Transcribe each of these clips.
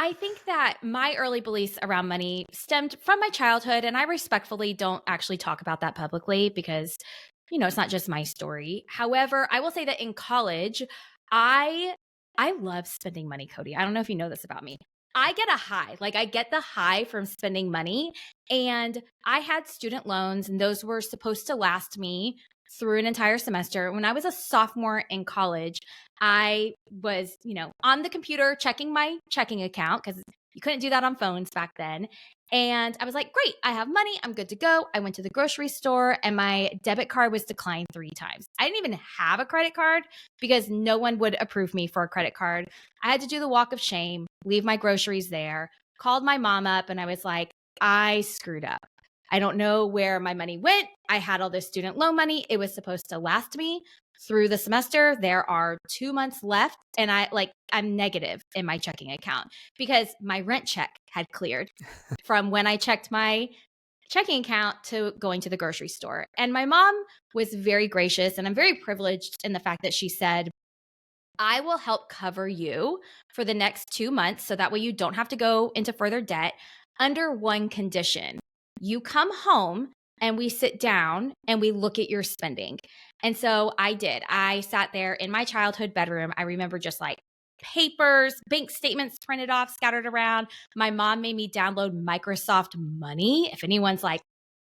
I think that my early beliefs around money stemmed from my childhood, and I respectfully don't actually talk about that publicly because, it's not just my story. However, I will say that in college, I I love spending money, Cody. I don't know if you know this about me. I get a high. Like I get the high from spending money, and I had student loans and those were supposed to last me through an entire semester. When I was a sophomore in college, I was, on the computer checking my checking account because you couldn't do that on phones back then. And I was like, great, I have money. I'm good to go. I went to the grocery store and my debit card was declined 3 times. I didn't even have a credit card because no one would approve me for a credit card. I had to do the walk of shame, leave my groceries there, called my mom up, and I was like, I screwed up. I don't know where my money went. I had all this student loan money. It was supposed to last me through the semester. There are 2 months left, and I'm negative in my checking account because my rent check had cleared from when I checked my checking account to going to the grocery store. And my mom was very gracious, and I'm very privileged in the fact that she said, I will help cover you for the next 2 months so that way you don't have to go into further debt under one condition. You come home and we sit down and we look at your spending. And so I did. I sat there in my childhood bedroom. I remember just like papers, bank statements printed off, scattered around. My mom made me download Microsoft Money. If anyone's like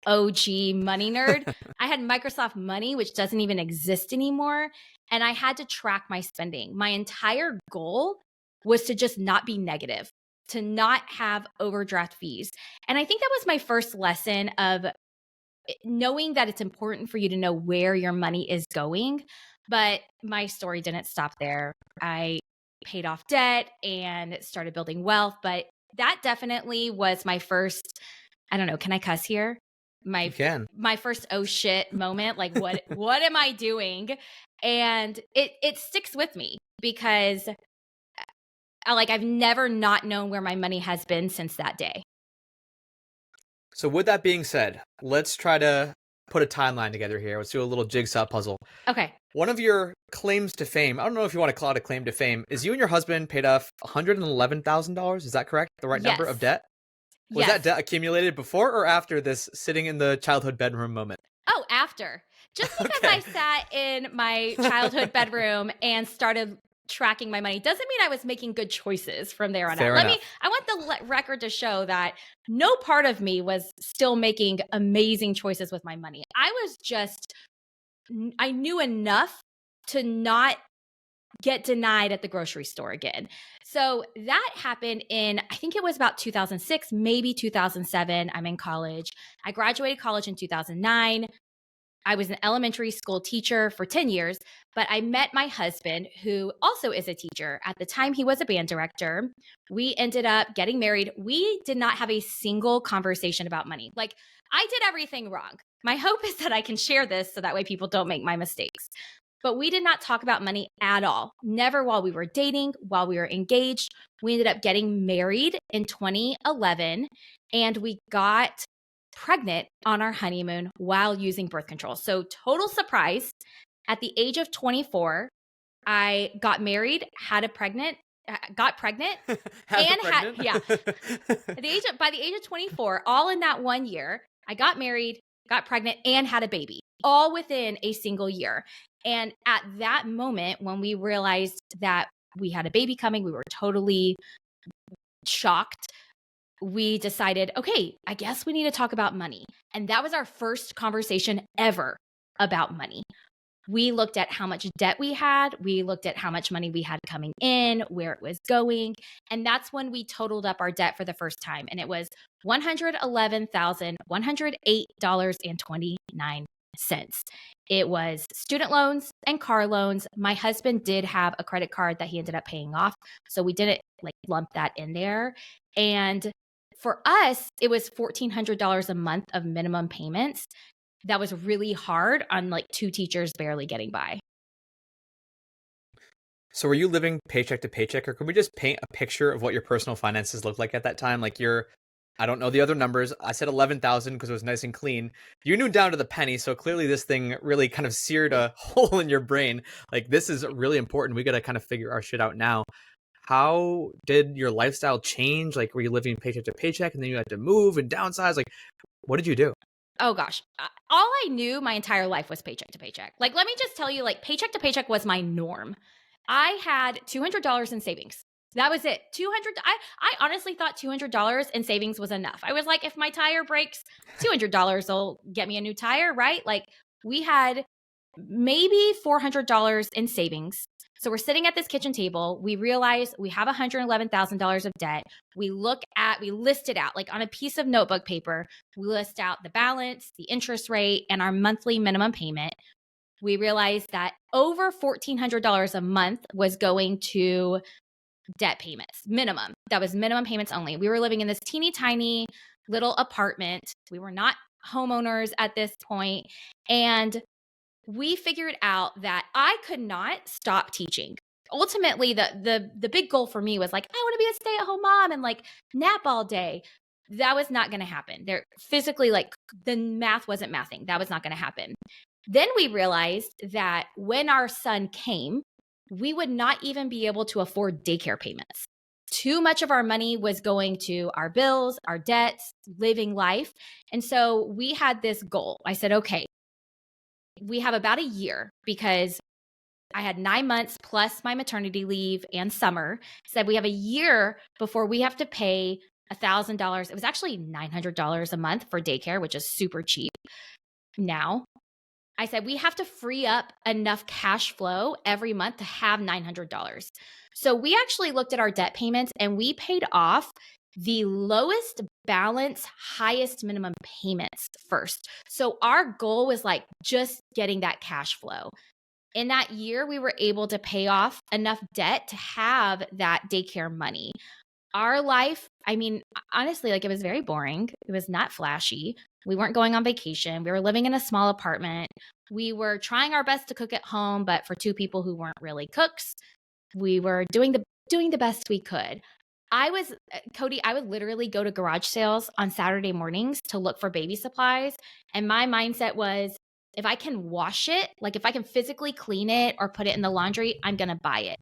OG money nerd, I had Microsoft Money, which doesn't even exist anymore. And I had to track my spending. My entire goal was to just not be negative, to not have overdraft fees. And I think that was my first lesson of knowing that it's important for you to know where your money is going. But my story didn't stop there. I paid off debt and started building wealth. But that definitely was my first, I don't know, can I cuss here? You can. My first oh shit moment. Like what am I doing? And it sticks with me because I've never not known where my money has been since that day. So with that being said, let's try to put a timeline together here. Let's do a little jigsaw puzzle. Okay. One of your claims to fame, I don't know if you want to call it a claim to fame, is you and your husband paid off $111,000. Is that correct? The right number of debt? Was that debt accumulated before or after this sitting in the childhood bedroom moment? Oh, after. Just because I sat in my childhood bedroom and started tracking my money doesn't mean I was making good choices from there on out. I want the record to show that no part of me was still making amazing choices with my money. I knew enough to not get denied at the grocery store again. So that happened in, I think it was about 2006, maybe 2007. I'm in college. I graduated college in 2009. I was an elementary school teacher for 10 years, but I met my husband, who also is a teacher. At the time, he was a band director. We ended up getting married. We did not have a single conversation about money. Like, I did everything wrong. My hope is that I can share this so that way people don't make my mistakes. But we did not talk about money at all. Never while we were dating, while we were engaged. We ended up getting married in 2011, and we got pregnant on our honeymoon while using birth control. So total surprise, at the age of 24, I got married, got pregnant, by the age of 24, all in that 1 year, I got married, got pregnant, and had a baby, all within a single year. And at that moment, when we realized that we had a baby coming, we were totally shocked. We decided, okay, I guess we need to talk about money. And that was our first conversation ever about money. We looked at how much debt we had. We looked at how much money we had coming in, where it was going. And that's when we totaled up our debt for the first time. And it was $111,108.29. It was student loans and car loans. My husband did have a credit card that he ended up paying off, so we didn't lump that in there. And for us, it was $1,400 a month of minimum payments. That was really hard on two teachers barely getting by. So were you living paycheck to paycheck, or could we just paint a picture of what your personal finances looked like at that time? I don't know the other numbers. I said 11,000 because it was nice and clean. You knew down to the penny, so clearly this thing really kind of seared a hole in your brain. This is really important. We got to kind of figure our shit out now. how did your lifestyle change? Like, were you living paycheck to paycheck and then you had to move and downsize? Like, what did you do? Oh gosh. All I knew my entire life was paycheck to paycheck. Like, let me just tell you, like, paycheck to paycheck was my norm. I had $200 in savings. That was it. 200. I honestly thought $200 in savings was enough. I was like, if my tire breaks, $200 will get me a new tire, right? Like, we had maybe $400 in savings. So we're sitting at this kitchen table. We realize we have $111,000 of debt. We list it out like on a piece of notebook paper. We list out the balance, the interest rate, and our monthly minimum payment. We realized that over $1,400 a month was going to debt payments, minimum. That was minimum payments only. We were living in this teeny tiny little apartment. We were not homeowners at this point. And we figured out that I could not stop teaching. Ultimately, the big goal for me was like, I want to be a stay-at-home mom and like nap all day. That was not going to happen. There physically, like, the math wasn't mathing. That was not going to happen. Then we realized that when our son came, we would not even be able to afford daycare payments. Too much of our money was going to our bills, our debts, living life. And so we had this goal. I said, okay, we have about a year because I had 9 months plus my maternity leave and summer. Said we have a year before we have to pay $1,000. It was actually $900 a month for daycare, which is super cheap now. I said we have to free up enough cash flow every month to have $900. So we actually looked at our debt payments and we paid off the lowest balance, highest minimum payments first. So our goal was like just getting that cash flow. In that year, we were able to pay off enough debt to have that daycare money. Our life, I mean, honestly, like, it was very boring. It was not flashy. We weren't going on vacation. We were living in a small apartment. We were trying our best to cook at home, but for two people who weren't really cooks, we were doing the best we could. Cody, I would literally go to garage sales on Saturday mornings to look for baby supplies. And my mindset was, if I can wash it, like if I can physically clean it or put it in the laundry, I'm going to buy it.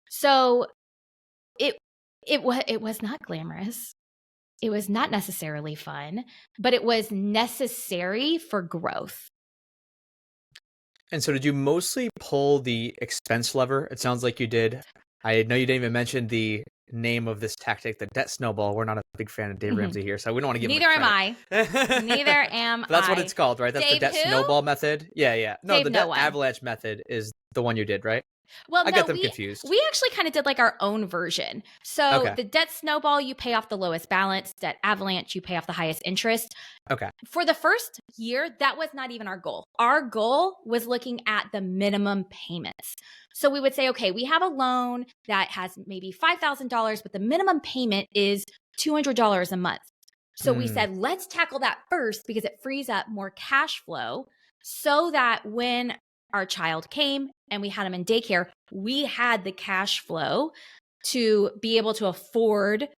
So it was not glamorous. It was not necessarily fun, but it was necessary for growth. And so did you mostly pull the expense lever? It sounds like you did. I know you didn't even mention the name of this tactic, the debt snowball. We're not a big fan of Dave Ramsey here, so we don't want to give him Neither am I. Neither am But that's what it's called, right? That's Dave the debt who? snowball method. Yeah. No, Dave the no debt one. avalanche method is the one you did, right? Well, I got them confused. We actually kind of did like our own version. So Okay. The debt snowball, you pay off the lowest balance. Debt avalanche, you pay off the highest interest. Okay. For the first year, that was not even our goal. Our goal was looking at the minimum payments. So we would say, okay, we have a loan that has maybe $5,000, but the minimum payment is $200 a month. So we said, let's tackle that first because it frees up more cash flow so that when our child came and we had him in daycare, we had the cash flow to be able to afford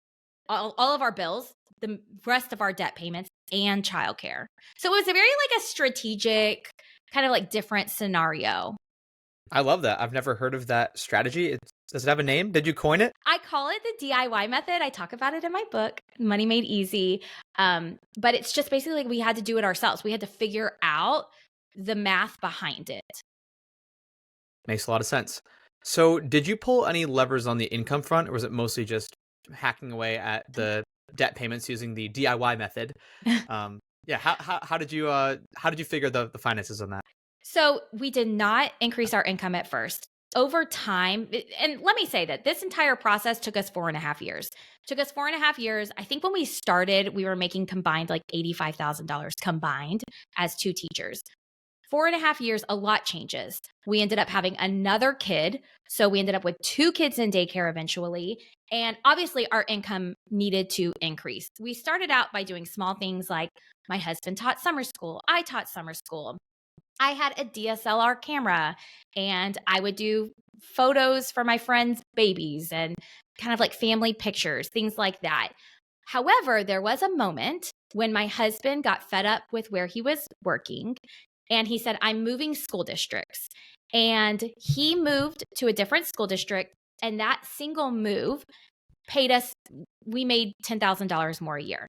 all of our bills, the rest of our debt payments, and childcare. So it was a very like a strategic, kind of like different scenario. I love that. I've never heard of that strategy. Does it have a name? Did you coin it? I call it the DIY method. I talk about it in my book, Money Made Easy. But it's just basically like we had to do it ourselves. We had to figure out the math behind it. Makes a lot of sense. So did you pull any levers on the income front, or was it mostly just hacking away at the debt payments using the DIY method? Yeah. How did you figure the finances on that? So we did not increase our income at first. Over time, and let me say that this entire process took us 4.5 years. I think when we started, we were making combined like $85,000 combined as two teachers. 4.5 years, a lot changes. We ended up having another kid. So we ended up with 2 kids in daycare eventually. And obviously our income needed to increase. We started out by doing small things like my husband taught summer school. I taught summer school. I had a DSLR camera and I would do photos for my friends' babies and kind of like family pictures, things like that. However, there was a moment when my husband got fed up with where he was working and he said, I'm moving school districts. And he moved to a different school district And that single move paid us, we made $10,000 more a year.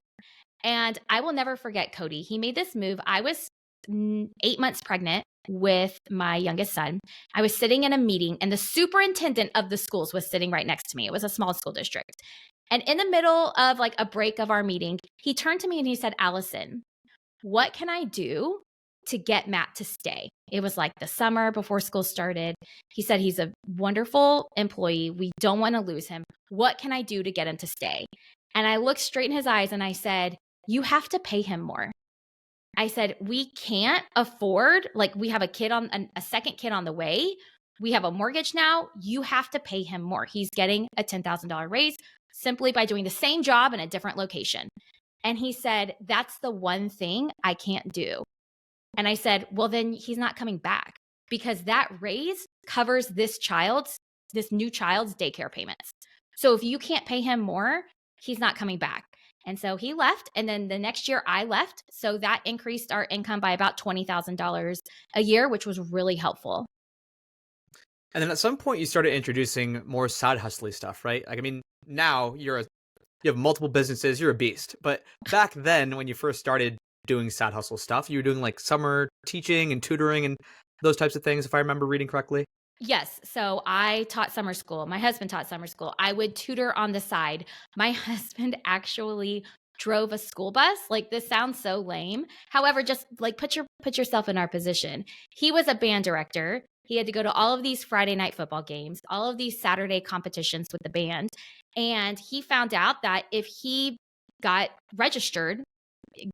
And I will never forget Cody. He made this move. I was 8 months pregnant with my youngest son. I was sitting in a meeting and the superintendent of the schools was sitting right next to me. It was a small school district. And in the middle of like a break of our meeting, he turned to me and he said, Allison, what can I do to get Matt to stay? It was like the summer before school started. He said, he's a wonderful employee. We don't want to lose him. What can I do to get him to stay? And I looked straight in his eyes and I said, you have to pay him more. I said, we can't afford, like we have a second kid on the way. We have a mortgage now. You have to pay him more. He's getting a $10,000 raise simply by doing the same job in a different location. And he said, that's the one thing I can't do. And I said, well, then he's not coming back because that raise covers this new child's daycare payments. So if you can't pay him more, he's not coming back. And so he left. And then the next year I left. So that increased our income by about $20,000 a year, which was really helpful. And then at some point you started introducing more side hustly stuff, right? Like, I mean, now you have multiple businesses, you're a beast. But back then when you first started doing side hustle stuff, you were doing like summer teaching and tutoring and those types of things, if I remember reading correctly. Yes. So I taught summer school. My husband taught summer school. I would tutor on the side. My husband actually drove a school bus. Like, this sounds so lame. However, just like put yourself in our position. He was a band director. He had to go to all of these Friday night football games, all of these Saturday competitions with the band. And he found out that if he got registered,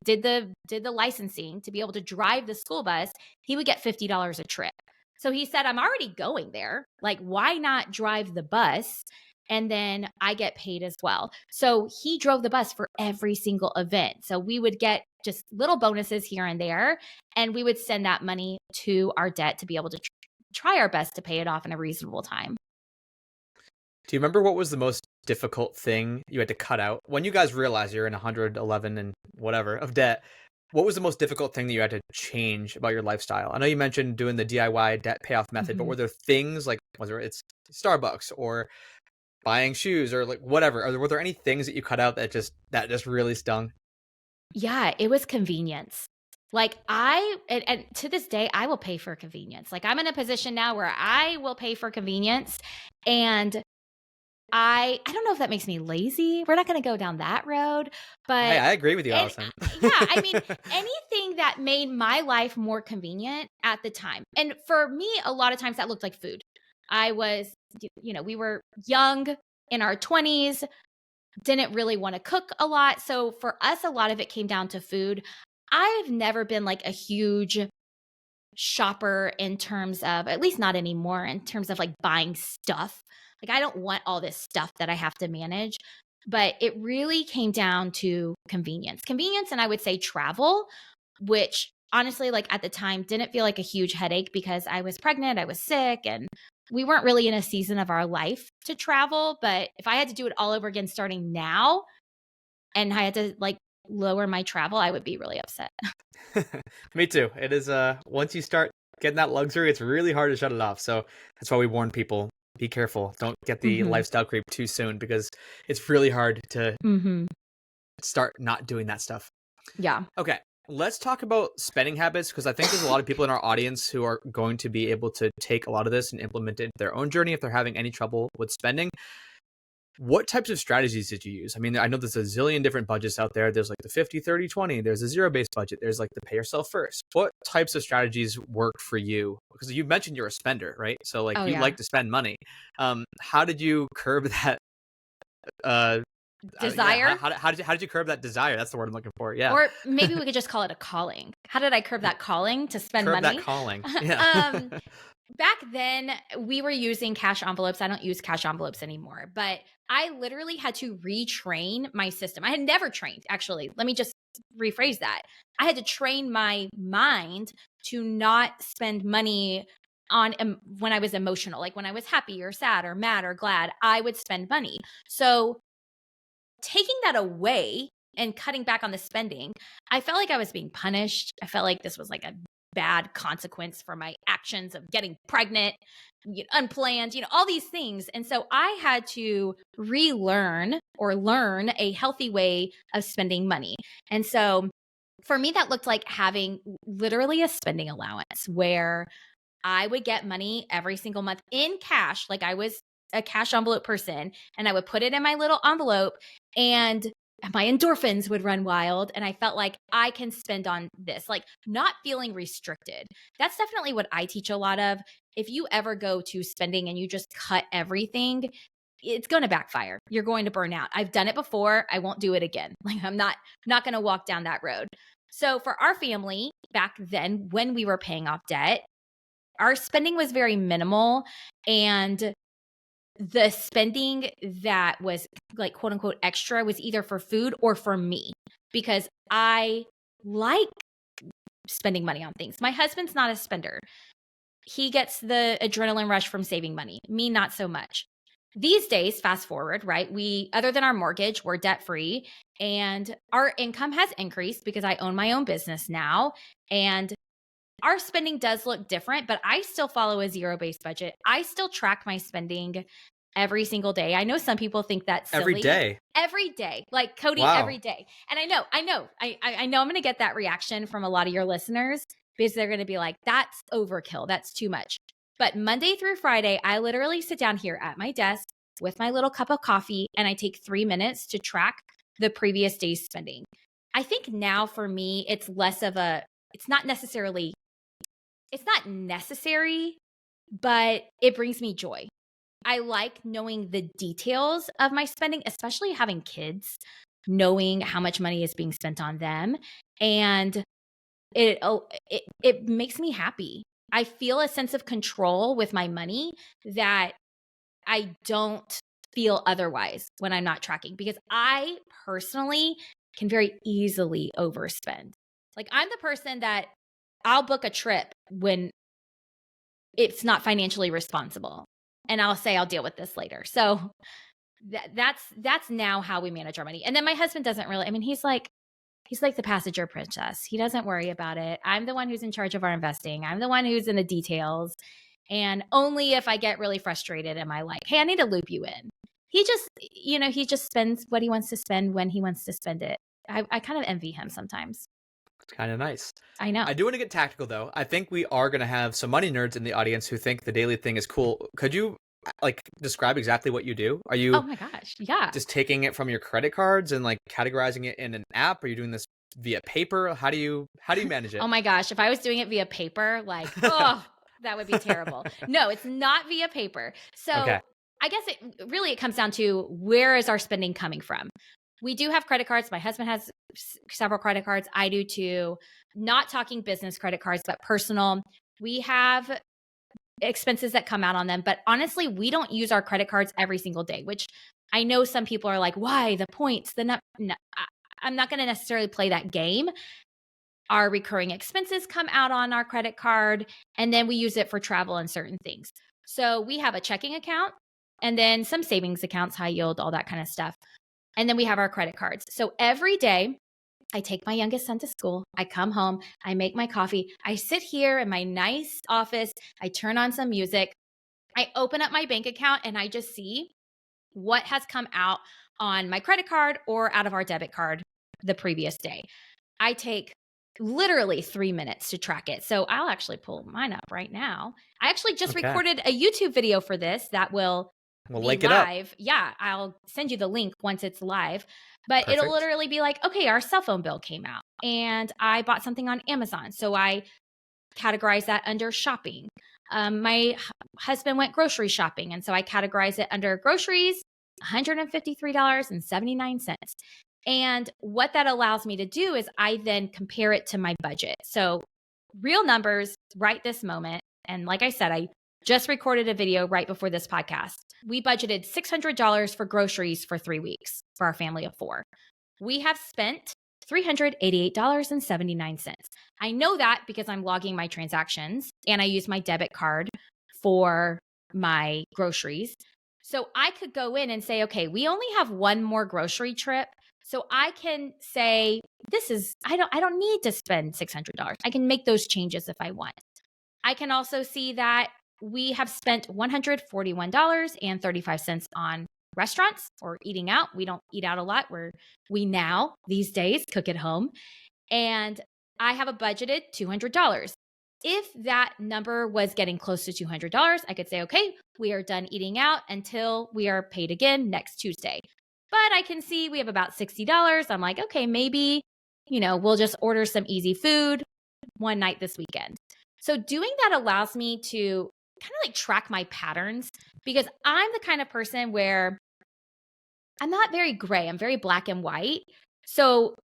did the licensing to be able to drive the school bus, he would get $50 a trip. So he said, I'm already going there. Like, why not drive the bus? And then I get paid as well. So he drove the bus for every single event. So we would get just little bonuses here and there. And we would send that money to our debt to be able to try our best to pay it off in a reasonable time. Do you remember what was the most difficult thing you had to cut out when you guys realized you're in 111 and whatever of debt? What was the most difficult thing that you had to change about your lifestyle? I know you mentioned doing the DIY debt payoff method, but were there things like, whether it's Starbucks or buying shoes or like whatever, were there any things that you cut out that just really stung? Yeah, it was convenience. Like, and to this day, I will pay for convenience. Like, I'm in a position now where I will pay for convenience. And I don't know if that makes me lazy. We're not going to go down that road, but hey, I agree with you, Allison. Yeah, I mean, anything that made my life more convenient at the time. And for me, a lot of times that looked like food. I was, we were young in our 20s, didn't really want to cook a lot. So for us, a lot of it came down to food. I've never been like a huge shopper in terms of, at least not anymore, in terms of like buying stuff. Like, I don't want all this stuff that I have to manage, but it really came down to convenience. Convenience, and I would say travel, which honestly, like at the time, didn't feel like a huge headache because I was pregnant, I was sick, and we weren't really in a season of our life to travel. But if I had to do it all over again starting now and I had to like lower my travel, I would be really upset. Me too. It is once you start getting that luxury, it's really hard to shut it off. So that's why we warn people, be careful. Don't get the lifestyle creep too soon because it's really hard to start not doing that stuff. Yeah. Okay. Let's talk about spending habits, because I think there's a lot of people in our audience who are going to be able to take a lot of this and implement it in their own journey if they're having any trouble with spending. What types of strategies did you use? I mean, I know there's a zillion different budgets out there. There's like the 50, 30, 20. There's a zero-based budget. There's like the pay yourself first. What types of strategies work for you? Because you mentioned you're a spender, right? So like you like to spend money. How did you curb that desire? How did you curb that desire? That's the word I'm looking for. Yeah. Or maybe we could just call it a calling. How did I curb that calling to spend money? Curb that calling. Yeah. Back then, we were using cash envelopes. I don't use cash envelopes anymore, but I literally had to retrain my system. I had never trained, actually. Let me just rephrase that. I had to train my mind to not spend money on when I was emotional. Like when I was happy or sad or mad or glad, I would spend money. So taking that away and cutting back on the spending, I felt like I was being punished. I felt like this was like a bad consequence for my actions of getting pregnant, unplanned, all these things. And so I had to relearn or learn a healthy way of spending money. And so for me, that looked like having literally a spending allowance where I would get money every single month in cash. Like I was a cash envelope person, and I would put it in my little envelope, and my endorphins would run wild. And I felt like I can spend on this, like not feeling restricted. That's definitely what I teach a lot of. If you ever go to spending and you just cut everything, it's going to backfire. You're going to burn out. I've done it before. I won't do it again. Like I'm not going to walk down that road. So for our family back then, when we were paying off debt, our spending was very minimal, and the spending that was like quote unquote extra was either for food or for me, because I like spending money on things. My husband's not a spender. He gets the adrenaline rush from saving money. Me, not so much. These days, fast forward, right? Other than our mortgage, we're debt free, and our income has increased because I own my own business now. And our spending does look different, but I still follow a zero-based budget. I still track my spending every single day. I know some people think that's silly. Every day? Every day. Like, Cody, wow. Every day. And I know. I know I'm going to get that reaction from a lot of your listeners, because they're going to be like, that's overkill. That's too much. But Monday through Friday, I literally sit down here at my desk with my little cup of coffee, and I take 3 minutes to track the previous day's spending. I think now for me, it's not necessary, but it brings me joy. I like knowing the details of my spending, especially having kids, knowing how much money is being spent on them. And it makes me happy. I feel a sense of control with my money that I don't feel otherwise when I'm not tracking, because I personally can very easily overspend. Like I'm the person that I'll book a trip when it's not financially responsible, and I'll say I'll deal with this later. So that's now how we manage our money. And then my husband doesn't really, I mean, he's like the passenger princess. He doesn't worry about it. I'm the one who's in charge of our investing. I'm the one who's in the details. And only if I get really frustrated am I like, hey, I need to loop you in. He just spends what he wants to spend when he wants to spend it. I kind of envy him sometimes. It's kind of nice. I know. I do want to get tactical, though. I think we are going to have some money nerds in the audience who think the daily thing is cool. Could you describe exactly what you do? Are you oh my gosh, yeah, just taking it from your credit cards and categorizing it in an app? Are you doing this via paper? How do you manage it? Oh my gosh, if I was doing it via paper, oh, that would be terrible. No, it's not via paper. So okay. I guess it comes down to, where is our spending coming from? We do have credit cards. My husband has several credit cards. I do too. Not talking business credit cards, but personal. We have expenses that come out on them. But honestly, we don't use our credit cards every single day, which I know some people are like, why? The points, no, I'm not going to necessarily play that game. Our recurring expenses come out on our credit card, and then we use it for travel and certain things. So we have a checking account, and then some savings accounts, high yield, all that kind of stuff. And then we have our credit cards. So every day I take my youngest son to school. I come home, I make my coffee. I sit here in my nice office. I turn on some music. I open up my bank account, and I just see what has come out on my credit card or out of our debit card the previous day. I take literally 3 minutes to track it. So I'll actually pull mine up right now. I actually just recorded a YouTube video for this that will We'll be link live. It up. Yeah, I'll send you the link once it's live. But Perfect. It'll literally be like, okay, our cell phone bill came out, and I bought something on Amazon. So I categorize that under shopping. My husband went grocery shopping, and so I categorize it under groceries, $153.79. And what that allows me to do is I then compare it to my budget. So real numbers right this moment. And like I said, I just recorded a video right before this podcast. We budgeted $600 for groceries for 3 weeks for our family of 4. We have spent $388.79. I know that because I'm logging my transactions, and I use my debit card for my groceries. So I could go in and say, okay, we only have one more grocery trip So I can say, I don't need to spend $600. I can make those changes if I want. I can also see that we have spent $141.35 on restaurants or eating out. We don't eat out a lot. We now these days cook at home. And I have a budgeted $200. If that number was getting close to $200, I could say, okay, we are done eating out until we are paid again next Tuesday. But I can see we have about $60. I'm like, okay, maybe, we'll just order some easy food one night this weekend. So doing that allows me to kind of like track my patterns, because I'm the kind of person where I'm not very gray. I'm very black and white. So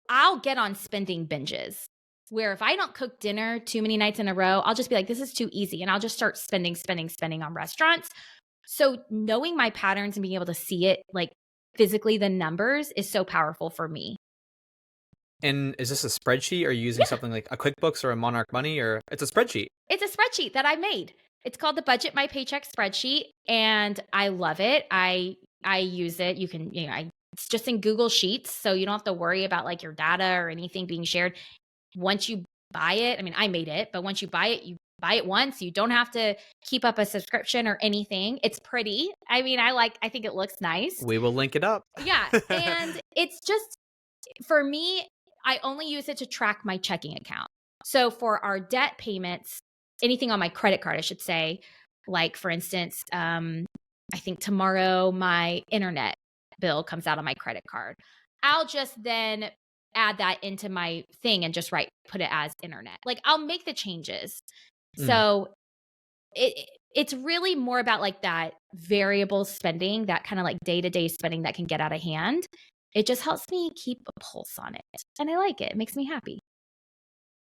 I'll get on spending binges where if I don't cook dinner too many nights in a row, I'll just be like, this is too easy. And I'll just start spending on restaurants. So knowing my patterns and being able to see it like physically, the numbers, is so powerful for me. And is this a spreadsheet? Are you using something like a QuickBooks or a Monarch Money, or it's a spreadsheet? It's a spreadsheet that I made. It's called the Budget My Paycheck spreadsheet, and I love it. I use it. You can, it's just in Google Sheets, so you don't have to worry about like your data or anything being shared. Once you buy it, I mean, I made it, but once you buy it once. You don't have to keep up a subscription or anything. It's pretty. I mean, I think it looks nice. We will link it up. Yeah. And it's just, for me, I only use it to track my checking account. So for our debt payments, anything on my credit card, I should say, like for instance, I think tomorrow my internet bill comes out on my credit card. I'll just then add that into my thing and just put it as internet. Like I'll make the changes. So it's really more about like that variable spending, that kind of like day-to-day spending that can get out of hand. It just helps me keep a pulse on it. And I like it. It makes me happy.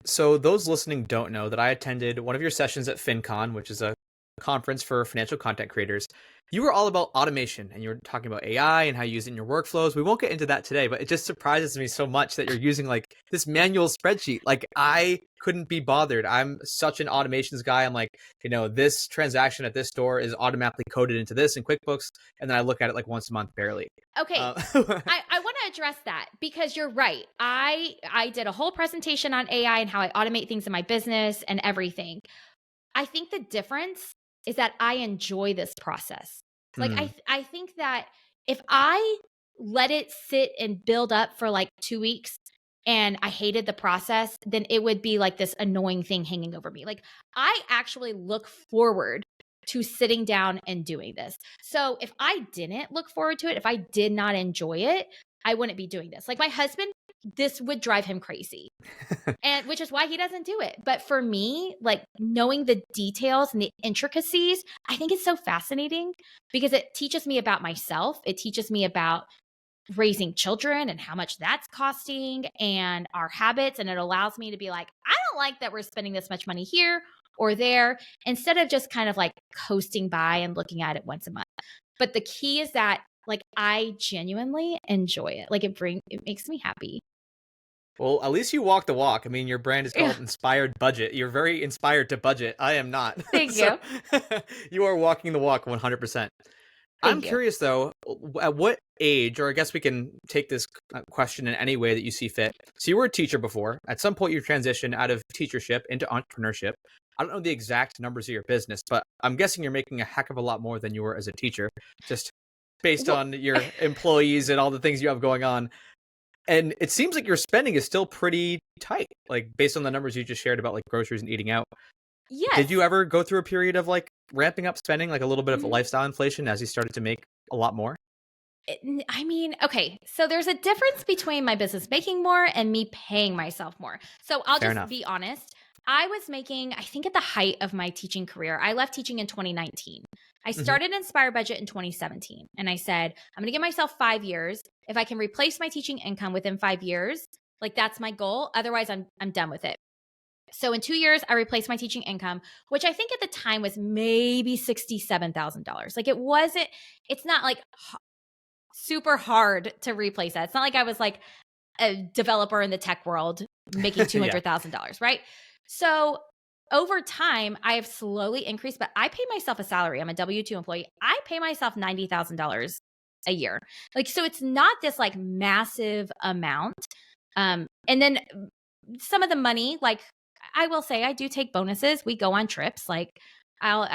So those listening don't know that I attended one of your sessions at FinCon, which is a conference for financial content creators. You were all about automation, and you were talking about AI and how you use it in your workflows. We won't get into that today, but it just surprises me so much that you're using like this manual spreadsheet. Like I couldn't be bothered. I'm such an automations guy. I'm like, this transaction at this store is automatically coded into this in QuickBooks. And then I look at it like once a month, barely. Okay. I want to address that, because you're right. I did a whole presentation on AI and how I automate things in my business and everything. I think the difference is that I enjoy this process. Like I think that if I let it sit and build up for like 2 weeks and I hated the process, then it would be like this annoying thing hanging over me. Like I actually look forward to sitting down and doing this. So if I didn't look forward to it, if I did not enjoy it, I wouldn't be doing this. Like my husband, this would drive him crazy. And which is why he doesn't do it. But for me, like knowing the details and the intricacies, I think it's so fascinating, because it teaches me about myself. It teaches me about raising children and how much that's costing and our habits. And it allows me to be like, I don't like that we're spending this much money here or there, instead of just kind of like coasting by and looking at it once a month. But the key is that like I genuinely enjoy it. Like it makes me happy. Well, at least you walk the walk. I mean, your brand is called Inspired Budget. You're very inspired to budget. I am not. Thank you. You are walking the walk 100%. I'm curious, though, at what age, or I guess we can take this question in any way that you see fit. So you were a teacher before. At some point, you transitioned out of teachership into entrepreneurship. I don't know the exact numbers of your business, but I'm guessing you're making a heck of a lot more than you were as a teacher, just based on your employees and all the things you have going on. And it seems like your spending is still pretty tight, like based on the numbers you just shared about like groceries and eating out. Yes. Did you ever go through a period of like ramping up spending, like a little bit of a lifestyle inflation as you started to make a lot more? I mean, okay, so there's a difference between my business making more and me paying myself more. So I'll just be honest. I was making, I think at the height of my teaching career, I left teaching in 2019. I started Inspire Budget in 2017. And I said, I'm going to give myself 5 years. If I can replace my teaching income within 5 years, like that's my goal. Otherwise, I'm done with it. So in 2 years, I replaced my teaching income, which I think at the time was maybe $67,000. Like it's not like super hard to replace that. It's not like I was like a developer in the tech world making $200,000, right? So over time, I have slowly increased, but I pay myself a salary. I'm a W-2 employee. I pay myself $90,000 a year. Like, so it's not this like massive amount. And then some of the money, like I will say I do take bonuses. We go on trips. Like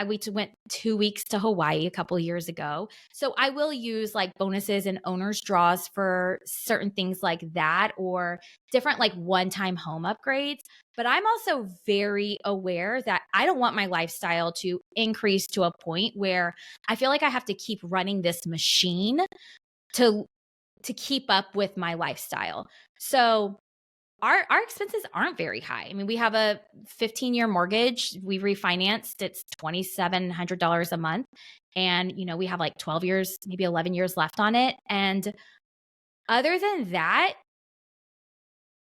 we went 2 weeks to Hawaii a couple of years ago. So I will use like bonuses and owner's draws for certain things like that, or different like one-time home upgrades. But I'm also very aware that I don't want my lifestyle to increase to a point where I feel like I have to keep running this machine to keep up with my lifestyle. So our expenses aren't very high. I mean, we have a 15-year mortgage. We refinanced. It's $2,700 a month. And, you know, we have like 12 years, maybe 11 years left on it. And other than that,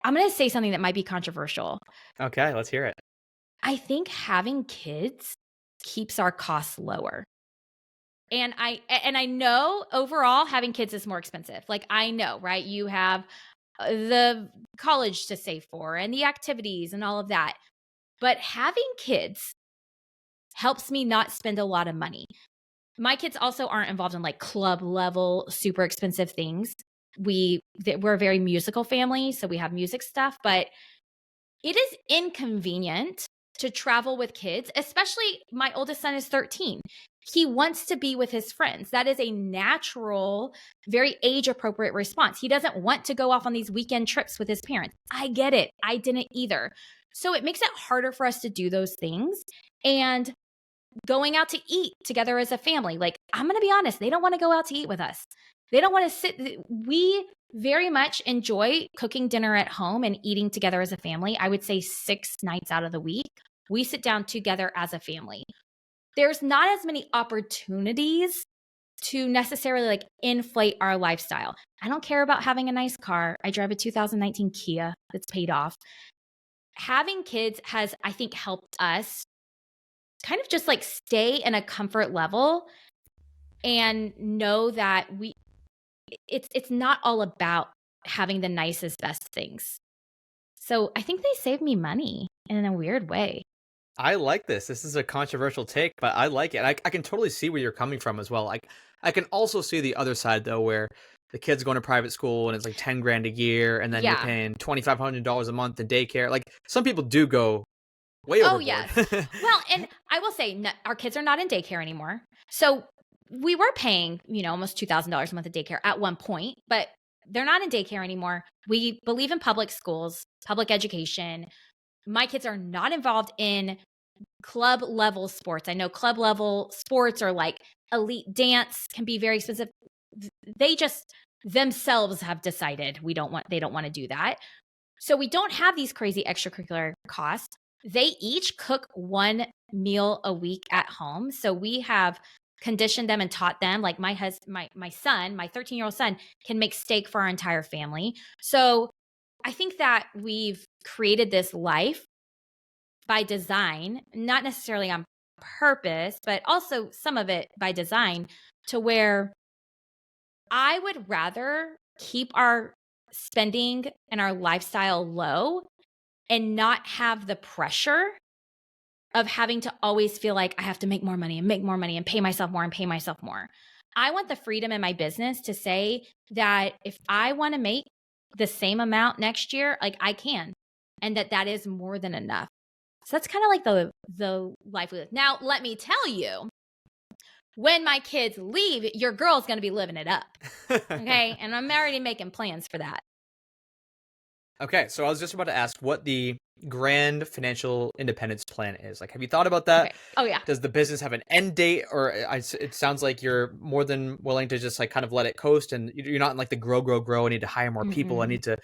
I'm going to say something that might be controversial. Okay, let's hear it. I think having kids keeps our costs lower. And I know overall having kids is more expensive. Like, I know, right? You have the college to save for and the activities and all of that. But having kids helps me not spend a lot of money. My kids also aren't involved in like club level, super expensive things. We're a very musical family, so we have music stuff, but it is inconvenient to travel with kids, especially my oldest son is 13. He wants to be with his friends. That is a natural, very age appropriate response. He doesn't want to go off on these weekend trips with his parents. I get it. I didn't either. So it makes it harder for us to do those things. And going out to eat together as a family, like, I'm going to be honest, they don't want to go out to eat with us. They don't want to sit. We very much enjoy cooking dinner at home and eating together as a family. I would say 6 nights out of the week, we sit down together as a family. There's not as many opportunities to necessarily like inflate our lifestyle. I don't care about having a nice car. I drive a 2019 Kia that's paid off. Having kids has, I think, helped us kind of just like stay in a comfort level and know that it's not all about having the nicest, best things. So I think they saved me money in a weird way. I like this. This is a controversial take, but I like it. I can totally see where you're coming from as well. Like, I can also see the other side though, where the kid's going to private school and it's like 10 grand a year, and then you're paying $2,500 a month in daycare. Like, some people do go way overboard. Yes. Well, and I will say, our kids are not in daycare anymore. So we were paying, almost $2,000 a month of daycare at one point, but they're not in daycare anymore. We believe in public schools, public education. My kids are not involved in club level sports. I know club level sports or like elite dance can be very expensive. They just themselves have decided they don't want to do that. So we don't have these crazy extracurricular costs. They each cook one meal a week at home. So we have conditioned them and taught them, like my son, my 13-year-old son can make steak for our entire family. So I think that we've created this life by design, not necessarily on purpose, but also some of it by design, to where I would rather keep our spending and our lifestyle low and not have the pressure of having to always feel like I have to make more money and pay myself more and pay myself more. I want the freedom in my business to say that if I want to make the same amount next year, like, I can, and that is more than enough. So that's kind of like the life we live. Now, let me tell you, when my kids leave, your girl's going to be living it up. Okay? And I'm already making plans for that. Okay, so I was just about to ask what the grand financial independence plan is. Like, have you thought about that? Okay. Oh, yeah. Does the business have an end date, or it sounds like you're more than willing to just like kind of let it coast, and you're not in like the grow. I need to hire more people. I need to,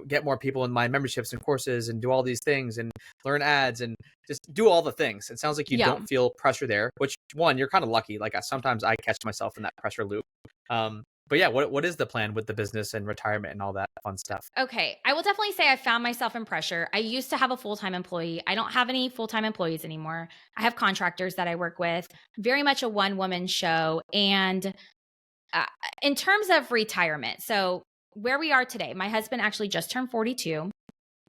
get more people in my memberships and courses and do all these things and learn ads and just do all the things. It sounds like you don't feel pressure there, which, one, you're kind of lucky. Like, sometimes I catch myself in that pressure loop. But yeah, what is the plan with the business and retirement and all that fun stuff? Okay. I will definitely say I found myself in pressure. I used to have a full-time employee. I don't have any full-time employees anymore. I have contractors that I work with, very much a one-woman show. And in terms of retirement, so where we are today, my husband actually just turned 42.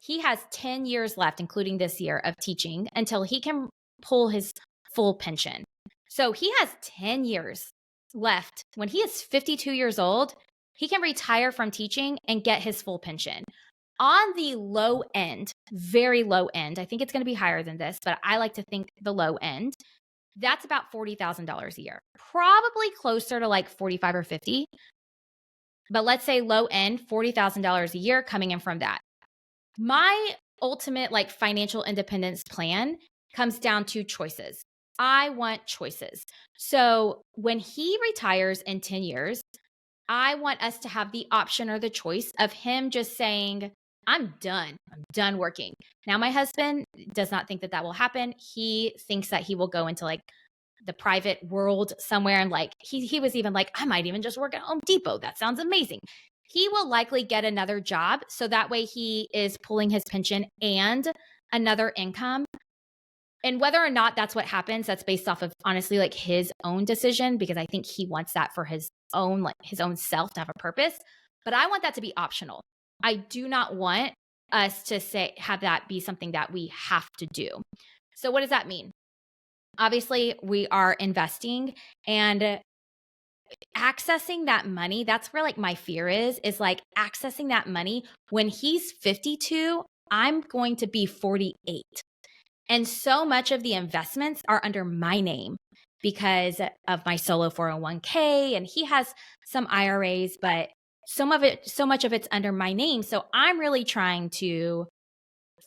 He has 10 years left, including this year, of teaching until he can pull his full pension. So he has 10 years left, when he is 52 years old, he can retire from teaching and get his full pension. On the low end, very low end, I think it's going to be higher than this, but I like to think the low end, that's about $40,000 a year. Probably closer to like 45 or 50. But let's say low end, $40,000 a year coming in from that. My ultimate like financial independence plan comes down to choices. I want choices. So when he retires in 10 years, I want us to have the option or the choice of him just saying, I'm done. I'm done working. Now, my husband does not think that that will happen. He thinks that he will go into like the private world somewhere. And like, he was even like, I might even just work at Home Depot. That sounds amazing. He will likely get another job. So that way he is pulling his pension and another income. And whether or not that's what happens, that's based off of honestly like his own decision, because I think he wants that for his own self to have a purpose. But I want that to be optional. I do not want us to have that be something that we have to do. So what does that mean? Obviously, we are investing and accessing that money. That's where like my fear is like accessing that money. When he's 52, I'm going to be 48. And so much of the investments are under my name because of my solo 401k, and he has some IRAs, but so much of it's under my name. So I'm really trying to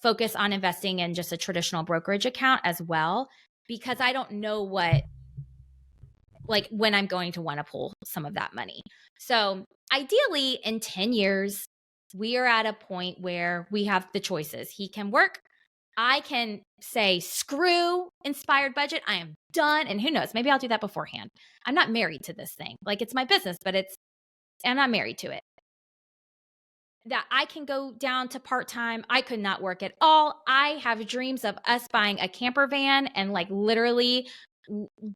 focus on investing in just a traditional brokerage account as well, because I don't know when I'm going to want to pull some of that money. So ideally in 10 years, we are at a point where we have the choices. He can work. I can say, screw inspired budget. I am done. And who knows, maybe I'll do that beforehand. I'm not married to this thing. Like, it's my business, but I'm not married to it. That I can go down to part-time. I could not work at all. I have dreams of us buying a camper van and like literally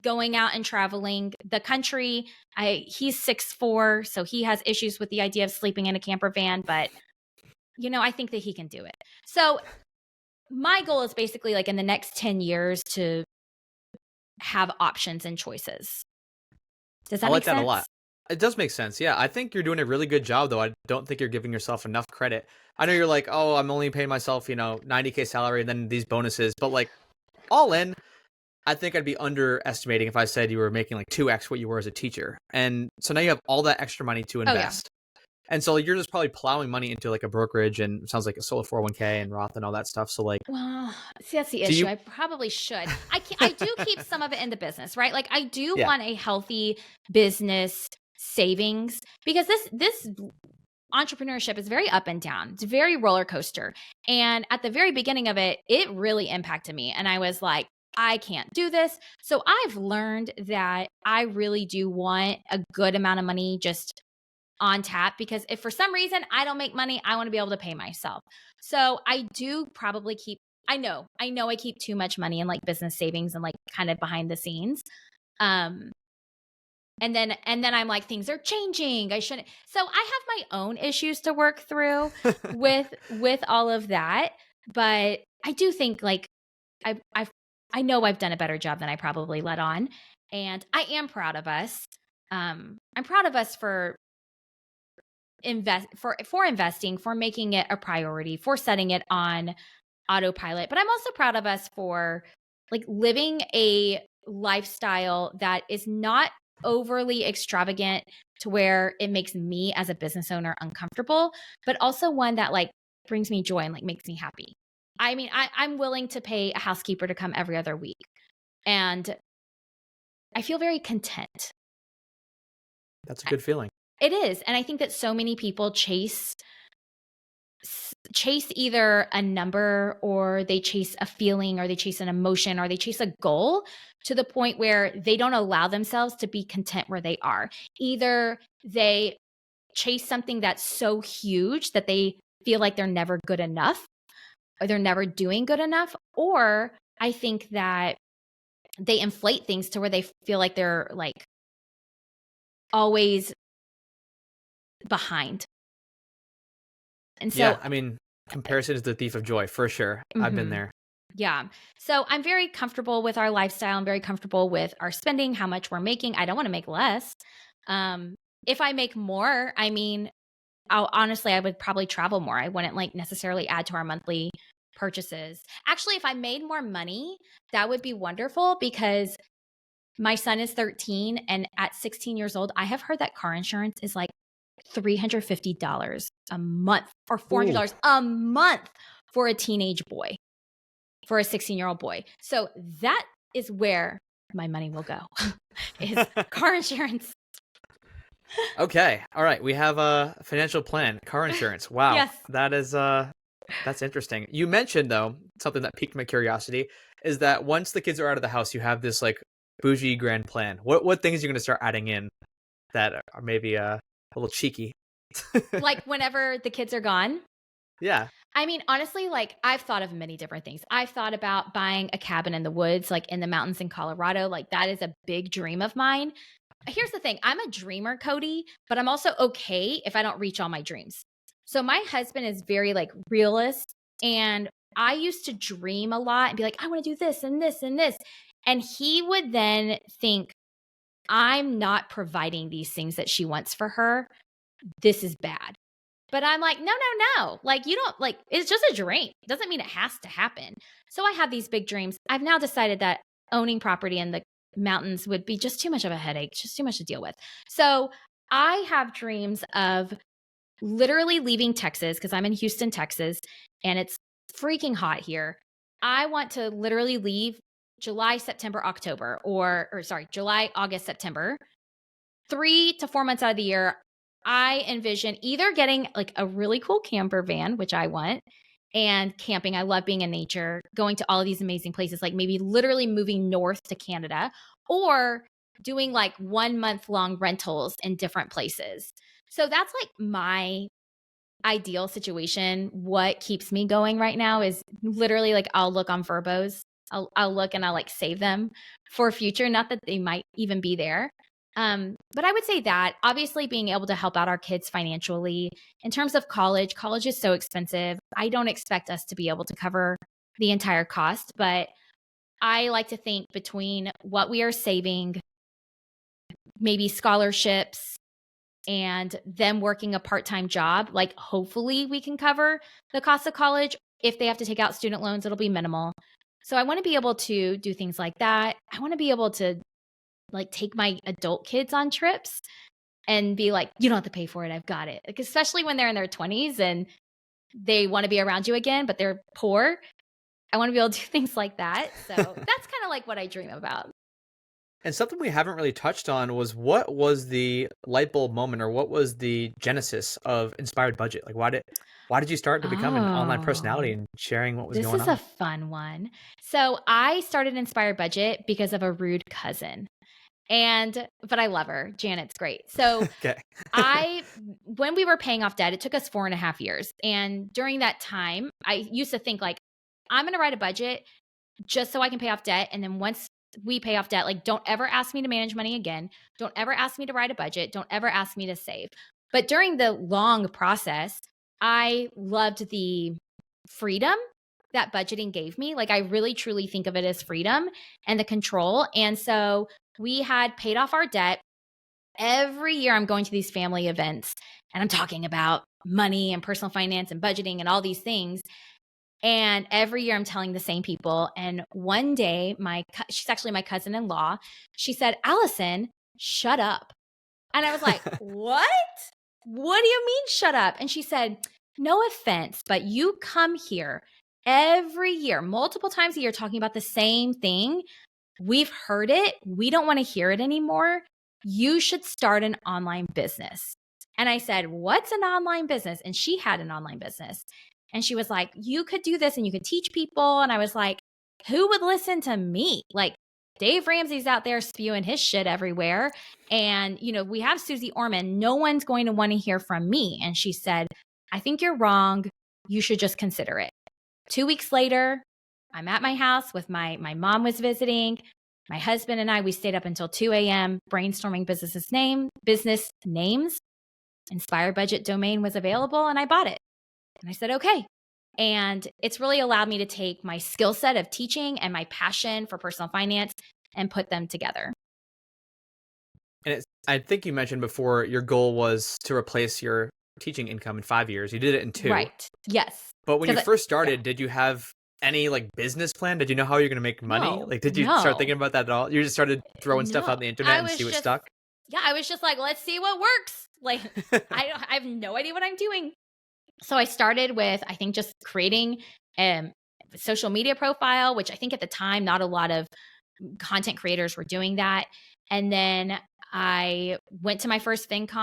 going out and traveling the country. He's 6'4", so he has issues with the idea of sleeping in a camper van, but I think that he can do it. So my goal is basically like in the next 10 years to have options and choices. Does that make sense? I like that a lot. It does make sense. Yeah. I think you're doing a really good job, though. I don't think you're giving yourself enough credit. I know you're like, oh, I'm only paying myself, $90K salary and then these bonuses, but like all in, I think I'd be underestimating if I said you were making like 2x what you were as a teacher. And so now you have all that extra money to invest. And so you're just probably plowing money into like a brokerage, and it sounds like a solo 401k and Roth and all that stuff. So like, well, see, that's the issue. I probably should. I do keep some of it in the business, right? Like I do want a healthy business savings, because this entrepreneurship is very up and down. It's very roller coaster. And at the very beginning of it, it really impacted me. And I was like, I can't do this. So I've learned that I really do want a good amount of money just on tap, because if for some reason I don't make money, I want to be able to pay myself. So I do probably keep, I know I keep too much money in like business savings and like kind of behind the scenes. And then I'm like, things are changing. I shouldn't. So I have my own issues to work through with all of that. But I do think like I know I've done a better job than I probably let on. And I am proud of us. I'm proud of us for investing, for making it a priority, for setting it on autopilot. But I'm also proud of us for like living a lifestyle that is not overly extravagant to where it makes me as a business owner uncomfortable, but also one that like brings me joy and like makes me happy. I mean, I'm willing to pay a housekeeper to come every other week, and I feel very content. That's a good feeling. It is. And I think that so many people chase either a number, or they chase a feeling, or they chase an emotion, or they chase a goal to the point where they don't allow themselves to be content where they are. Either they chase something that's so huge that they feel like they're never good enough, or they're never doing good enough, or I think that they inflate things to where they feel like they're like always behind. And so, yeah, I mean, comparison is the thief of joy, for sure. I've been there. Yeah. So I'm very comfortable with our lifestyle. I'm very comfortable with our spending, how much we're making. I don't want to make less. Um, if I make more, I mean, honestly, I would probably travel more. I wouldn't like necessarily add to our monthly purchases. Actually, if I made more money, that would be wonderful because my son is 13 and at 16 years old, I have heard that car insurance is like $350 a month or $400 Ooh. a month for a teenage boy, for a 16-year-old boy. So that is where my money will go is car insurance. Okay. All right. We have a financial plan, car insurance. Wow. Yes. That is that's interesting. You mentioned though, something that piqued my curiosity is that once the kids are out of the house, you have this like bougie grand plan. What things are you going to start adding in that are maybe a little cheeky? Like whenever the kids are gone. Yeah. I mean, honestly, like I've thought of many different things. I've thought about buying a cabin in the woods, like in the mountains in Colorado. Like that is a big dream of mine. Here's the thing, I'm a dreamer, Cody, but I'm also okay if I don't reach all my dreams. So my husband is very like realist. And I used to dream a lot and be like, I want to do this and this and this. And he would then think, I'm not providing these things that she wants for her. This is bad. But I'm like, no, no, no. Like, you don't like, it's just a dream. It doesn't mean it has to happen. So I have these big dreams. I've now decided that owning property in the mountains would be just too much of a headache, just too much to deal with. So I have dreams of literally leaving Texas because I'm in Houston, Texas, and it's freaking hot here. I want to literally leave July, September, October, or sorry, July, August, September, 3 to 4 months out of the year. I envision either getting like a really cool camper van, which I want, and camping. I love being in nature, going to all of these amazing places, like maybe literally moving north to Canada or doing like 1 month long rentals in different places. So that's like my ideal situation. What keeps me going right now is literally like I'll look on Verbos. I'll look and I'll like save them for future. Not that they might even be there. But I would say that obviously being able to help out our kids financially in terms of college is so expensive. I don't expect us to be able to cover the entire cost, but I like to think between what we are saving, maybe scholarships, and them working a part-time job, like hopefully we can cover the cost of college. If they have to take out student loans, it'll be minimal. So I want to be able to do things like that. I want to be able to like take my adult kids on trips and be like, you don't have to pay for it. I've got it. Like, especially when they're in their 20s and they want to be around you again, but they're poor. I want to be able to do things like that. So that's kind of like what I dream about. And something we haven't really touched on was what was the light bulb moment or what was the genesis of Inspired Budget? Like why did you start to become an online personality Oh, and sharing what was this going is a on? fun one. So I started Inspired Budget because of a rude cousin. But I love her. Janet's great. So Okay. when we were paying off debt, it took us 4.5 years. And during that time, I used to think like, I'm going to write a budget just so I can pay off debt. And then once we pay off debt, like, don't ever ask me to manage money again. Don't ever ask me to write a budget. Don't ever ask me to save. But during the long process, I loved the freedom that budgeting gave me. Like, I really truly think of it as freedom and the control. And so we had paid off our debt. Every year I'm going to these family events and I'm talking about money and personal finance and budgeting and all these things. And every year I'm telling the same people. And one day, she's actually my cousin-in-law. She said, Allison, shut up. And I was like, what? What do you mean shut up? And she said, no offense, but you come here every year, multiple times a year, talking about the same thing. We've heard it. We don't want to hear it anymore. You should start an online business. And I said, what's an online business? And she had an online business. And she was like, you could do this and you could teach people. And I was like, who would listen to me? Like, Dave Ramsey's out there spewing his shit everywhere. And, we have Susie Orman. No one's going to want to hear from me. And she said, I think you're wrong. You should just consider it. 2 weeks later, I'm at my house with my mom was visiting. My husband and I, we stayed up until 2 a.m. brainstorming business names. Inspired Budget domain was available and I bought it. And I said, okay, And it's really allowed me to take my skill set of teaching and my passion for personal finance and put them together. And I think you mentioned before your goal was to replace your teaching income in 5 years. You did it in 2. Right. Yes. But when you first started, did you have any like business plan? Did you know how you're going to make money? Like, did you start thinking about that at all? You just started throwing stuff on the internet and see what stuck? Yeah, I was just like, let's see what works. Like, I have no idea what I'm doing. So I started with, I think, just creating a social media profile, which I think at the time, not a lot of content creators were doing that. And then I went to my first FinCon.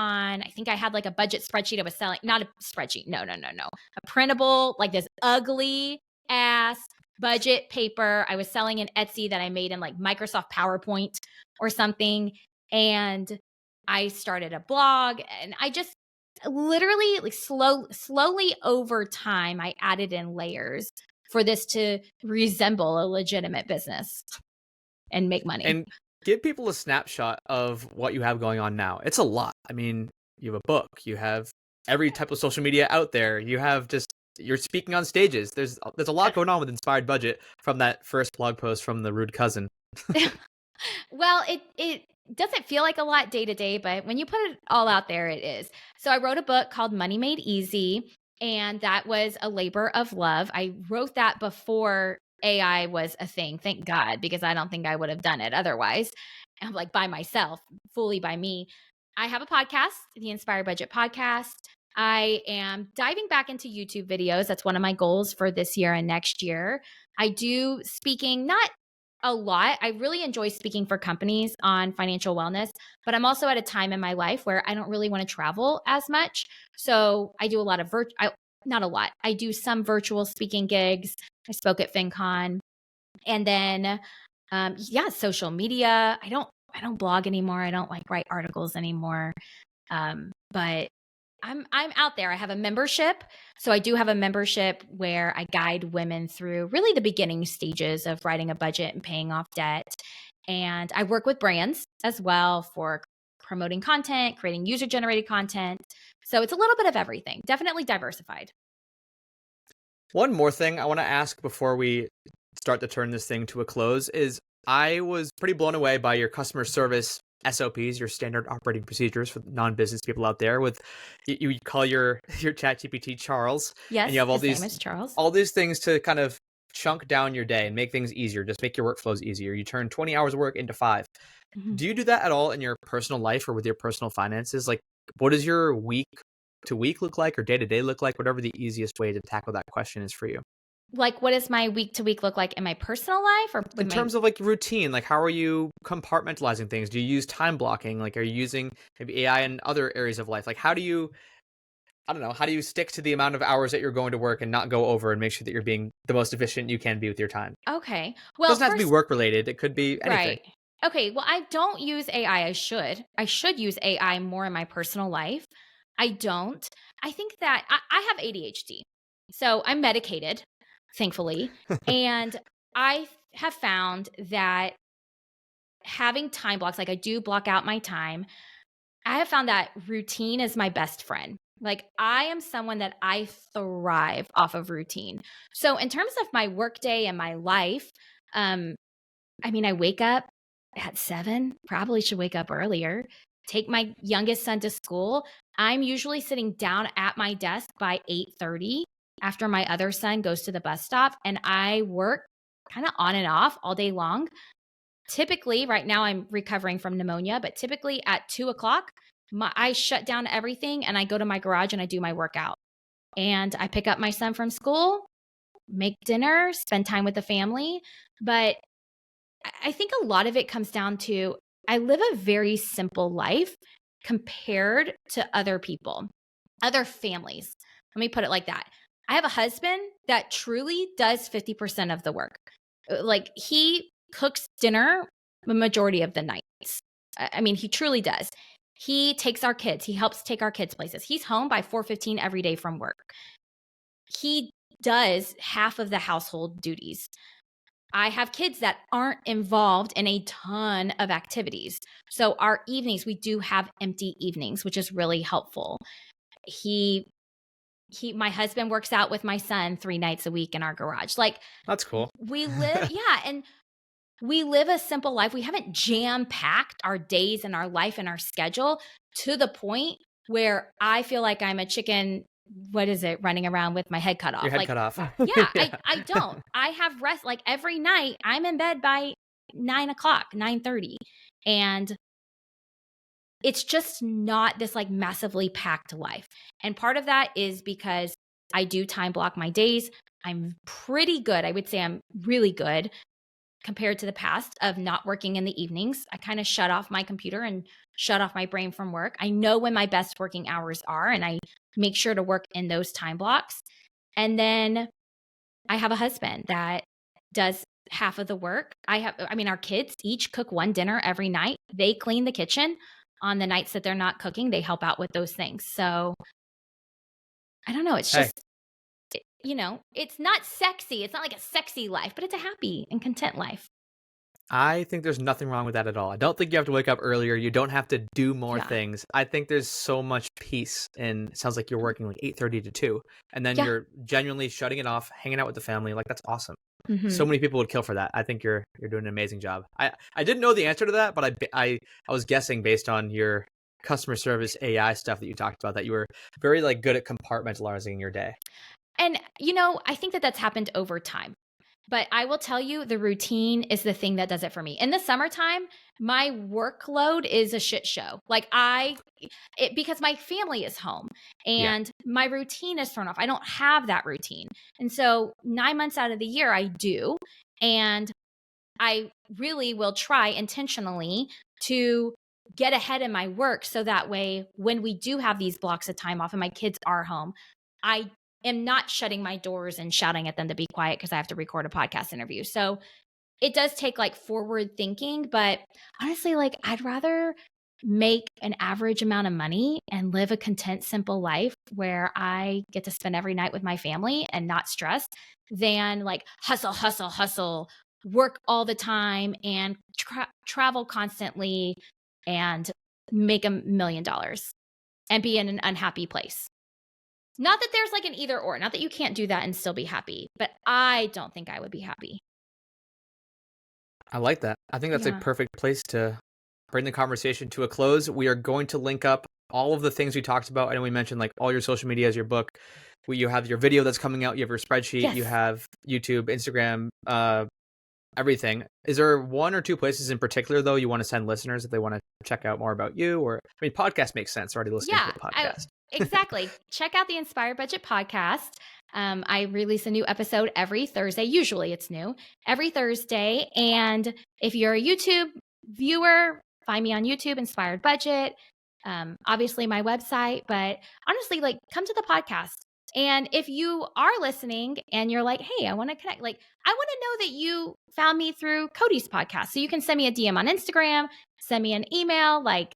I think I had like a budget spreadsheet I was selling, not a spreadsheet. No. A printable, like this ugly ass budget paper I was selling in Etsy that I made in like Microsoft PowerPoint or something. And I started a blog, and I just literally like slowly over time, I added in layers for this to resemble a legitimate business and make money. And give people a snapshot of what you have going on now. It's a lot. I mean, you have a book, you have every type of social media out there. You have you're speaking on stages. There's a lot going on with Inspired Budget from that first blog post from the rude cousin. Well, it doesn't feel like a lot day to day, but when you put it all out there, it is. So I wrote a book called Money Made Easy, and that was a labor of love. I wrote that before AI was a thing, thank God, because I don't think I would have done it otherwise. I'm like by myself, fully by me. I have a podcast, the Inspired Budget Podcast. I am diving back into YouTube videos. That's one of my goals for this year and next year. I do speaking, not a lot. I really enjoy speaking for companies on financial wellness, but I'm also at a time in my life where I don't really want to travel as much. So I do a lot of not a lot. I do some virtual speaking gigs. I spoke at FinCon, and then social media. I don't blog anymore. I don't like write articles anymore. But I'm out there. I have a membership. So I do have a membership where I guide women through really the beginning stages of writing a budget and paying off debt. And I work with brands as well for promoting content, creating user-generated content. So it's a little bit of everything. Definitely diversified. One more thing I want to ask before we start to turn this thing to a close is I was pretty blown away by your customer service SOPs, your standard operating procedures for non-business people out there. With you call your ChatGPT Charles. Yes, and you have all his name is Charles. All these things to kind of chunk down your day and make things easier, just make your workflows easier. You turn 20 hours of work into 5. Mm-hmm. Do you do that at all in your personal life or with your personal finances? Like, what does your week to week look like or day to day look like? Whatever the easiest way to tackle that question is for you. Like, what does my week to week look like in my personal life, or in terms of like routine? Like, how are you compartmentalizing things? Do you use time blocking? Like, are you using maybe AI in other areas of life? Like, how do you stick to the amount of hours that you're going to work and not go over and make sure that you're being the most efficient you can be with your time? Okay. Well, it doesn't have to be work related. It could be anything. Right. Okay. Well, I don't use AI. I should use AI more in my personal life. I don't. I think that I have ADHD. So I'm medicated, thankfully. And I have found that having time blocks, like I do block out my time, I have found that routine is my best friend. Like, I am someone that I thrive off of routine. So in terms of my workday and my life, I wake up at 7, probably should wake up earlier, take my youngest son to school. I'm usually sitting down at my desk by 8:30 after my other son goes to the bus stop, and I work kind of on and off all day long. Typically, right now I'm recovering from pneumonia, but typically at 2:00, I shut down everything and I go to my garage and I do my workout. And I pick up my son from school, make dinner, spend time with the family. But I think a lot of it comes down to I live a very simple life compared to other people, other families. Let me put it like that. I have a husband that truly does 50% of the work. Like, he cooks dinner the majority of the nights. I mean, he truly does. He takes our kids. He helps take our kids places. He's home by 4:15 every day from work. He does half of the household duties. I have kids that aren't involved in a ton of activities. So our evenings, we do have empty evenings, which is really helpful. He my husband works out with my son 3 nights a week in our garage. Like, that's cool. We live, yeah, and we live a simple life. We haven't jam-packed our days and our life and our schedule to the point where I feel like I'm a chicken, what is it, running around with my head cut off. Your head like, cut off. Yeah, I don't. I have rest. Like, every night I'm in bed by 9 o'clock, 9:30. And it's just not this like massively packed life. And part of that is because I do time block my days. I'm pretty good. I would say I'm really good compared to the past of not working in the evenings. I kind of shut off my computer and shut off my brain from work. I know when my best working hours are, and I make sure to work in those time blocks. And then I have a husband that does half of the work. Our kids each cook one dinner every night. They clean the kitchen on the nights that they're not cooking. They help out with those things. So I don't know. It's just, it's not sexy. It's not like a sexy life, but it's a happy and content life. I think there's nothing wrong with that at all. I don't think you have to wake up earlier. You don't have to do more things. I think there's so much peace, and it sounds like you're working like 8:30 to 2, and then you're genuinely shutting it off, hanging out with the family. Like, that's awesome. Mm-hmm. So many people would kill for that. I think you're doing an amazing job. I didn't know the answer to that, but I was guessing based on your customer service AI stuff that you talked about, that you were very like good at compartmentalizing your day. And I think that that's happened over time. But I will tell you, the routine is the thing that does it for me. In the summertime, my workload is a shit show. Like, because my family is home and my routine is thrown off. I don't have that routine. And so 9 months out of the year, I do. And I really will try intentionally to get ahead in my work, so that way, when we do have these blocks of time off and my kids are home, I am not shutting my doors and shouting at them to be quiet because I have to record a podcast interview. So it does take like forward thinking, but honestly, like, I'd rather make an average amount of money and live a content, simple life where I get to spend every night with my family and not stress, than like hustle, work all the time and travel constantly and make $1 million and be in an unhappy place. Not that there's like an either or, not that you can't do that and still be happy, but I don't think I would be happy. I like that. I think that's a perfect place to bring the conversation to a close. We are going to link up all of the things we talked about. I know we mentioned like all your social medias, your book, you have your video that's coming out, you have your spreadsheet, you have YouTube, Instagram, everything. Is there 1 or 2 places in particular, though, you want to send listeners if they want to check out more about you? Or, I mean, podcast makes sense. Already listening to the podcast. Exactly. Check out the Inspired Budget podcast. I release a new episode every Thursday. Usually it's new every Thursday. And if you're a YouTube viewer, find me on YouTube, Inspired Budget. Obviously my website, but honestly, like, come to the podcast. And if you are listening and you're like, hey, I want to connect, like, I want to know that you found me through Cody's podcast. So you can send me a DM on Instagram, send me an email. Like,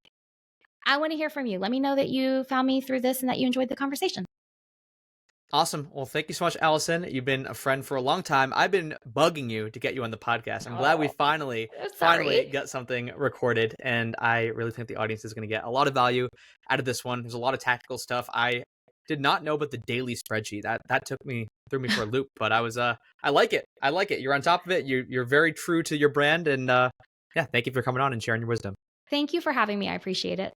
I want to hear from you. Let me know that you found me through this and that you enjoyed the conversation. Awesome. Well, thank you so much, Allison. You've been a friend for a long time. I've been bugging you to get you on the podcast. I'm glad we finally got something recorded. And I really think the audience is going to get a lot of value out of this one. There's a lot of tactical stuff. I did not know about the daily spreadsheet. That threw me for a loop, but I like it. I like it. You're on top of it. You're very true to your brand. And thank you for coming on and sharing your wisdom. Thank you for having me. I appreciate it.